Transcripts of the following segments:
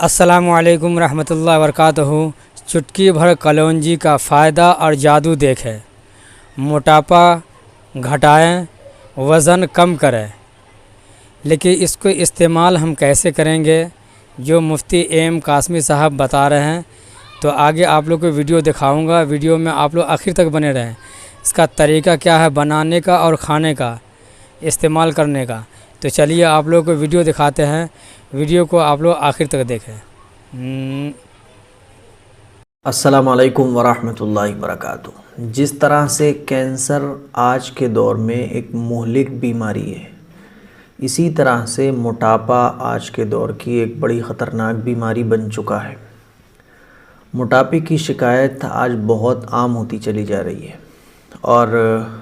अस्सलामुअलैकुम रहमतुल्लाहि व बरकातहू। चुटकी भर कलौंजी का फ़ायदा और जादू देखें। मोटापा घटाएं, वज़न कम करें। लेकिन इसको इस्तेमाल हम कैसे करेंगे, जो मुफ्ती एम कासमी साहब बता रहे हैं। तो आगे आप लोग को वीडियो दिखाऊंगा। वीडियो में आप लोग आखिर तक बने रहें। इसका तरीका क्या है बनाने का और खाने का, इस्तेमाल करने का। तो चलिए आप लोग को वीडियो दिखाते हैं। वीडियो को आप लोग आखिर तक देखें। अस्सलामु अलैकुम वरहमतुल्लाहि वबरकातुहू। जिस तरह से कैंसर आज के दौर में एक मुहलिक बीमारी है, इसी तरह से मोटापा आज के दौर की एक बड़ी ख़तरनाक बीमारी बन चुका है। मोटापे की शिकायत आज बहुत आम होती चली जा रही है और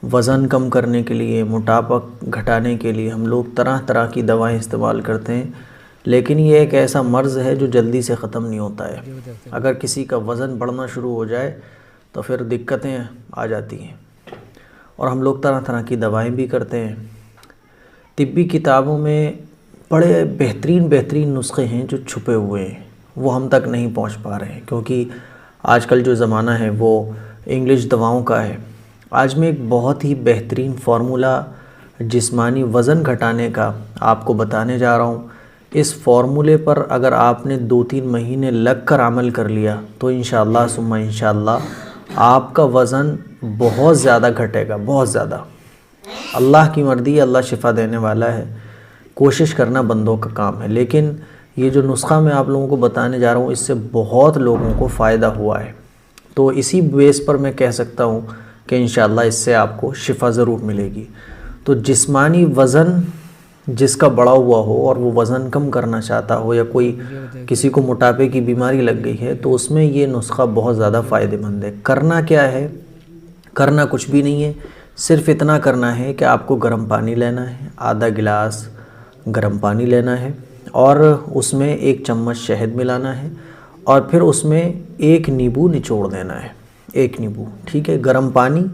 वज़न कम करने के लिए, मोटापा घटाने के लिए हम लोग तरह तरह की दवाएं इस्तेमाल करते हैं। लेकिन ये एक ऐसा मर्ज़ है जो जल्दी से ख़त्म नहीं होता है। अगर किसी का वज़न बढ़ना शुरू हो जाए तो फिर दिक्कतें आ जाती हैं और हम लोग तरह तरह की दवाएं भी करते हैं। तिब्बी किताबों में बड़े बेहतरीन नुस्खे हैं जो छुपे हुए हैं, वो हम तक नहीं पहुंच पा रहे हैं क्योंकि आजकल जो ज़माना है वो इंग्लिश दवाओं का है। आज मैं एक बहुत ही बेहतरीन फार्मूला जिस्मानी वज़न घटाने का आपको बताने जा रहा हूँ। इस फार्मूले पर अगर आपने 2-3 महीने लग कर अमल कर लिया तो इंशाअल्लाह सुम्मा इंशाअल्लाह आपका वज़न बहुत ज़्यादा घटेगा, बहुत ज़्यादा। अल्लाह की मर्ज़ी, अल्लाह शिफ़ा देने वाला है। कोशिश करना बंदों का काम है। लेकिन ये जो नुस्खा मैं आप लोगों को बताने जा रहा हूँ, इससे बहुत लोगों को फ़ायदा हुआ है। तो इसी बेस पर मैं कह सकता हूँ कि इंशाअल्लाह इससे आपको शिफ़ा ज़रूर मिलेगी। तो जिस्मानी वज़न जिसका बढ़ा हुआ हो और वो वज़न कम करना चाहता हो, या कोई किसी को मोटापे की बीमारी लग गई है, तो उसमें ये नुस्खा बहुत ज़्यादा फ़ायदेमंद है। करना क्या है, करना कुछ भी नहीं है। सिर्फ़ इतना करना है कि आपको गर्म पानी लेना है, आधा गिलास गर्म पानी लेना है और उसमें 1 चम्मच शहद मिलाना है और फिर उसमें 1 नींबू निचोड़ देना है। 1 नींबू, ठीक है। गर्म पानी,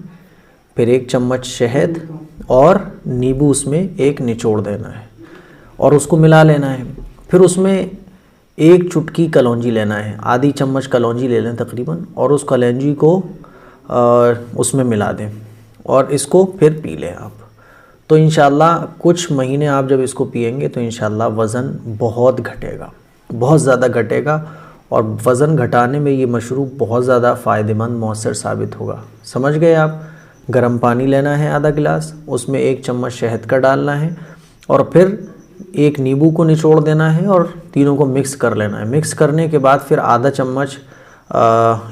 फिर 1 चम्मच शहद और नींबू उसमें 1 निचोड़ देना है और उसको मिला लेना है। फिर उसमें 1 चुटकी कलौंजी लेना है, आधी चम्मच कलौंजी ले लें तकरीबन, और उस कलौंजी को उसमें मिला दें और इसको फिर पी लें आप। तो इंशाअल्लाह कुछ महीने आप जब इसको पिएंगे तो इंशाअल्लाह वज़न बहुत घटेगा, बहुत ज़्यादा घटेगा और वज़न घटाने में ये मशरूब बहुत ज़्यादा फ़ायदेमंद मौसर साबित होगा। समझ गए आप? गर्म पानी लेना है आधा गिलास, उसमें 1 चम्मच शहद का डालना है और फिर 1 नींबू को निचोड़ देना है और तीनों को मिक्स कर लेना है। मिक्स करने के बाद फिर आधा चम्मच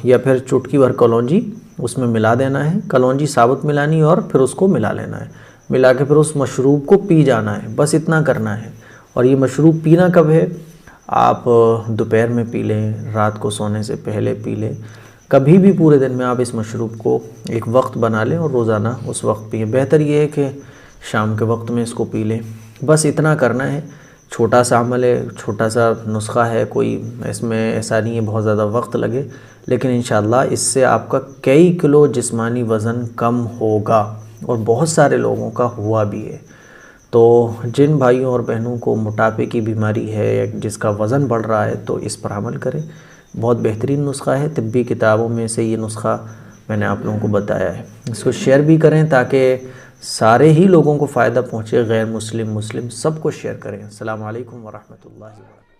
या फिर चुटकी भर कलौंजी उसमें मिला देना है। कलौंजी साबुत मिलानी और फिर उसको मिला लेना है। मिला के फिर उस मशरूब को पी जाना है। बस इतना करना है। और ये मशरूब पीना कब है? आप दोपहर में पी लें, रात को सोने से पहले पी लें, कभी भी पूरे दिन में आप इस मशरूब को एक वक्त बना लें और रोज़ाना उस वक्त पिए। बेहतर ये है कि शाम के वक्त में इसको पी लें। बस इतना करना है। छोटा सा अमल है, छोटा सा नुस्खा है, कोई इसमें ऐसा नहीं है बहुत ज़्यादा वक्त लगे। लेकिन इंशाअल्लाह इससे आपका कई किलो जिस्मानी वज़न कम होगा और बहुत सारे लोगों का हुआ भी है। तो जिन भाइयों और बहनों को मोटापे की बीमारी है या जिसका वज़न बढ़ रहा है तो इस पर अमल करें। बहुत बेहतरीन नुस्खा है। तिब्बी किताबों में से ये नुस्खा मैंने आप लोगों को बताया है। इसको शेयर भी करें ताकि सारे ही लोगों को फ़ायदा पहुँचे। गैर मुस्लिम सबको शेयर करें। अस्सलामु अलैकुम वरहमतुल्लाहि वबरकातुहू।